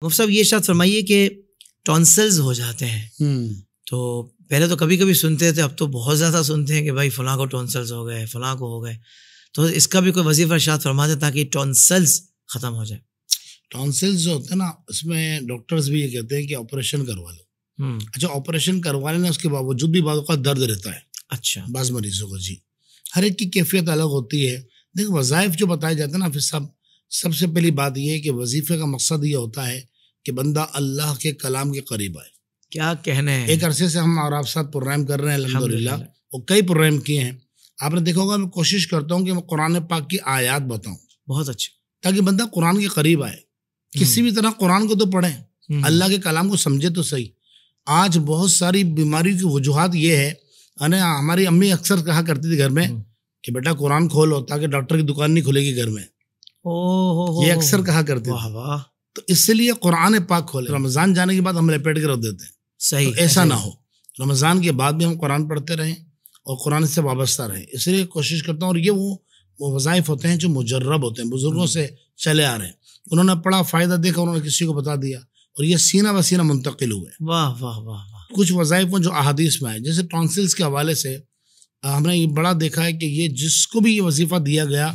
مفتی صاحب یہ ارشاد فرمائیے کہ ٹونسلز ہو جاتے ہیں تو پہلے تو کبھی کبھی سنتے تھے، اب تو بہت زیادہ سنتے ہیں کہ بھائی فلاں کو ٹونسلز ہو گئے، فلاں کو ہو گئے، تو اس کا بھی کوئی وظیفہ ارشاد فرما دیں تاکہ ٹونسلز ختم ہو جائے۔ ٹونسلز جو ہوتے ہیں نا، اس میں ڈاکٹرز بھی یہ کہتے ہیں کہ آپریشن کروا لو۔ اچھا، آپریشن کروا لینا، اس کے باوجود بھی بعض اوقات درد رہتا ہے اچھا بعض مریضوں کو۔ جی، ہر ایک کی کیفیت الگ ہوتی ہے۔ دیکھ، وظائف جو بتائے جاتے ہیں نا پھر سب سے پہلی بات یہ ہے کہ وظیفے کا مقصد یہ ہوتا ہے کہ بندہ اللہ کے کلام کے قریب آئے۔ کیا کہنے ہیں، ایک عرصے سے ہم اور آپ ساتھ پروگرام کر رہے ہیں الحمدللہ، اور کئی پروگرام کیے ہیں۔ آپ نے دیکھا ہوگا میں کوشش کرتا ہوں کہ میں قرآن پاک کی آیات بتاؤں، بہت اچھا، تاکہ بندہ قرآن کے قریب آئے۔ کسی بھی طرح قرآن کو تو پڑھیں، اللہ کے کلام کو سمجھے تو صحیح۔ آج بہت ساری بیماریوں کی وجوہات یہ ہے، ہماری امی اکثر کہا کرتی تھی گھر میں کہ بیٹا قرآن کھولو تاکہ ڈاکٹر کی دکان نہیں کھلے گی گھر میں، یہ اکثر کہا کرتے تھے۔ تو اس لیے قرآن پاک کھولے، رمضان جانے کے بعد ہم لپیٹ کے رکھ دیتے ہیں، صحیح، ایسا نہ ہو۔ رمضان کے بعد بھی ہم قرآن پڑھتے رہیں اور قرآن سے وابستہ رہیں، اس لیے کوشش کرتا ہوں۔ اور یہ وہ وظائف ہوتے ہیں جو مجرب ہوتے ہیں، بزرگوں سے چلے آ رہے ہیں، انہوں نے پڑھا، فائدہ دیکھا، انہوں نے کسی کو بتا دیا، اور یہ سینہ بہ سینہ منتقل ہوئے۔ واہ واہ واہ واہ۔ کچھ وظائف جو احادیث میں آئے، جیسے ٹونسلز کے حوالے سے ہم نے یہ بڑا دیکھا ہے کہ یہ جس کو بھی یہ وظیفہ دیا گیا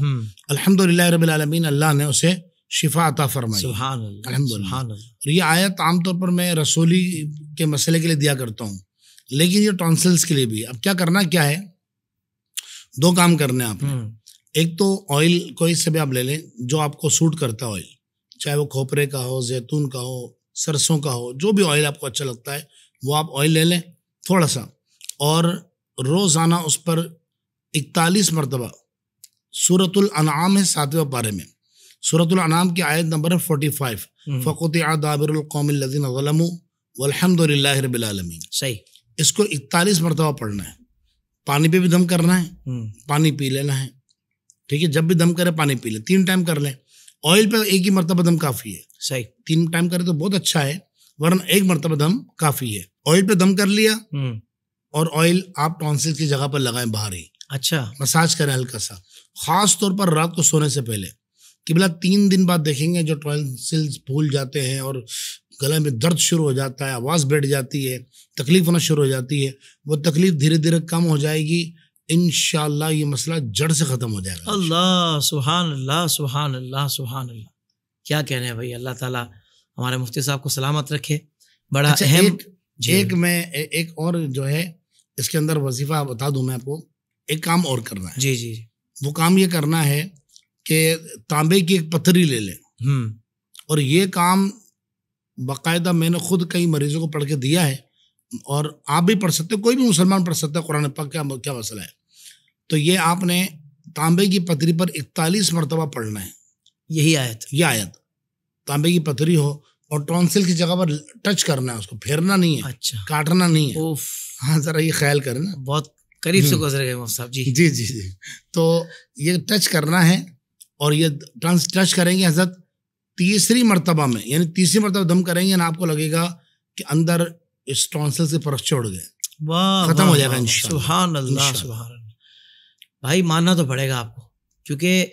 الحمدللہ رب العالمین، اللہ نے اسے شفا عطا فرمائی، سبحان اللہ، الحمدللہ۔ سبحان اللہ۔ اور یہ آیت عام طور پر میں رسولی کے مسئلے کے لیے دیا کرتا ہوں، لیکن یہ ٹونسلز کے لیے بھی۔ اب کیا کرنا کیا ہے، دو کام کرنے ہیں آپ نے۔ ایک تو آئل کوئی سے بھی آپ لے لیں جو آپ کو سوٹ کرتا ہے، آئل، چاہے وہ کھوپرے کا ہو، زیتون کا ہو، سرسوں کا ہو، جو بھی آئل آپ کو اچھا لگتا ہے وہ آپ آئل لے لیں تھوڑا سا، اور روزانہ اس پر 41 مرتبہ سورۃ الانعام ہے 7ویں پارے میں، سورۃ الانعام کی آیت نمبر 45، فَقُطِعَ دَابِرُ الْقَوْمِ الَّذِينَ ظَلَمُوا وَالْحَمْدُ لِلَّهِ رَبِّ الْعَالَمِينَ۔ صحیح، اس کو 41 مرتبہ پڑھنا ہے۔ پانی پہ بھی دم کرنا ہے، پانی پی لینا ہے، ٹھیک ہے، جب بھی دم کرے پانی پی لیں، 3 ٹائم کر لیں۔ آئل پہ ایک ہی مرتبہ دم کافی ہے، صحیح، 3 ٹائم کرے تو بہت اچھا ہے، ورنہ 1 مرتبہ دم کافی ہے۔ آئل پہ دم کر لیا، اور آئل آپ ٹونسل کی جگہ پر لگائیں باہر ہی، اچھا، مساج کریں ہلکا سا، خاص طور پر رات کو سونے سے پہلے۔ قبلہ 3 دن بعد دیکھیں گے جو ٹونسلز پھول جاتے ہیں اور گلے میں درد شروع ہو جاتا ہے، آواز بیٹھ جاتی ہے، تکلیف ہونا شروع ہو جاتی ہے، وہ تکلیف دھیرے دھیرے کم ہو جائے گی، انشاءاللہ یہ مسئلہ جڑ سے ختم ہو جائے گا۔ اللہ، سبحان اللہ، سبحان اللہ، سبحان اللہ۔ کیا کہنے ہیں بھائی، اللہ تعالیٰ ہمارے مفتی صاحب کو سلامت رکھے۔ بڑا اہم ایک اور جو ہے اس کے اندر وظیفہ بتا دوں میں آپ کو، ایک کام اور کرنا ہے۔ جی جی، وہ کام یہ کرنا ہے کہ تانبے کی ایک پتھری لے لیں، اور یہ کام باقاعدہ میں نے خود کئی مریضوں کو پڑھ کے دیا ہے، اور آپ بھی پڑھ سکتے، کوئی بھی مسلمان پڑھ سکتا ہے قرآن پاک، کیا مسئلہ ہے۔ تو یہ آپ نے تانبے کی پتھری پر 41 مرتبہ پڑھنا ہے، یہی آیت، یہ آیت تانبے کی پتھری ہو، اور ٹونسل کی جگہ پر ٹچ کرنا ہے، اس کو پھیرنا نہیں ہے، اچھا، کاٹنا نہیں ہے۔ اوف، ہاں، ذرا یہ خیال کریں نا، بہت قریب سے گزر گئے مفتی صاحب۔ جی جی جی جی، تو یہ ٹچ کرنا ہے، اور یہ ٹچ کریں گے حضرت 3 مرتبہ میں، یعنی 3 مرتبہ دم کریں گے نا، آپ کو لگے گا کہ اندر اس ٹونسل سے پرخ چھوڑ گئے، ختم ہو جائے گا انشاءاللہ۔ سبحان اللہ، سبحان اللہ۔ بھائی ماننا تو پڑے گا آپ کو، کیونکہ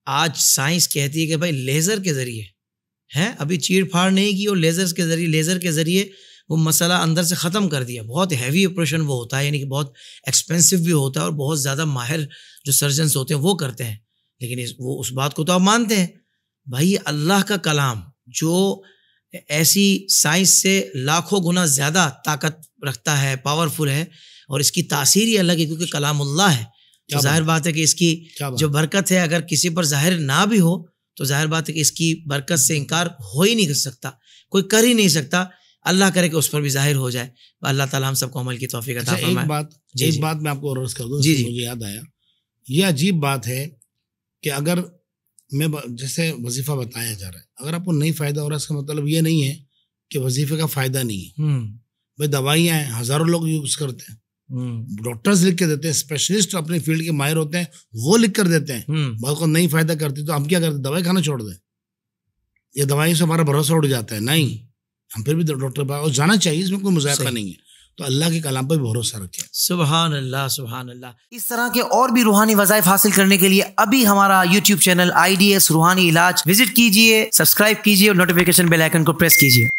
آج سائنس کہتی ہے کہ بھائی لیزر کے ذریعے ہے، ابھی چیڑ پھاڑ نہیں کی، اور لیزر کے ذریعے وہ مسئلہ اندر سے ختم کر دیا۔ بہت ہیوی آپریشن وہ ہوتا ہے، یعنی کہ بہت ایکسپینسو بھی ہوتا ہے، اور بہت زیادہ ماہر جو سرجنس ہوتے ہیں وہ کرتے ہیں، لیکن وہ اس بات کو تو آپ مانتے ہیں بھائی، اللہ کا کلام جو ایسی سائنس سے لاکھوں گنا زیادہ طاقت رکھتا ہے، پاورفل ہے، اور اس کی تاثیر ہی الگ ہے، کیونکہ کلام اللہ ہے، تو ظاہر بات ہے کہ اس کی جو برکت ہے اگر کسی پر ظاہر نہ بھی ہو تو ظاہر بات ہے کہ اس کی برکت سے انکار ہو ہی نہیں سکتا، کوئی کر ہی نہیں سکتا، اللہ کرے کہ اس پر بھی ظاہر ہو جائے۔ اللہ تعالیٰ ہم سب کو عمل کی توفیق عطا فرمائے۔ ایک بات میں آپ کو عرض کر دوں، مجھے یاد آیا، یہ عجیب بات ہے کہ اگر میں جیسے وظیفہ بتایا جا رہا ہے، اگر آپ کو نہیں فائدہ ہو رہا ہے، اس کا مطلب یہ نہیں ہے کہ وظیفے کا فائدہ نہیں ہے۔ بھائی دوائیاں ہیں، ہزاروں لوگ یوز کرتے ہیں، ڈاکٹرز لکھ کے دیتے ہیں، اسپیشلسٹ اپنے فیلڈ کے ماہر ہوتے ہیں، وہ لکھ کر دیتے ہیں، بہت کو نہیں فائدہ کرتی، تو ہم کیا کرتے ہیں، دوائی کھانا چھوڑ دیں، یہ دوائی سے ہمارا بھروسہ اٹھ جاتا ہے؟ نہیں، ہم پھر بھی ڈاکٹر پاس جانا چاہیے، اس میں کوئی مذاکرہ نہیں ہے، تو اللہ کے کلام پہ بھروسہ رکھیں. سبحان اللہ سبحان اللہ. اس طرح کے اور بھی روحانی وظائف حاصل کرنے کے لیے ابھی ہمارا یوٹیوب چینل IDS روحانی علاج وزٹ کیجئے, سبسکرائب کیجئے اور نوٹیفیکیشن بیل آئیکن کو پریس کیجئے.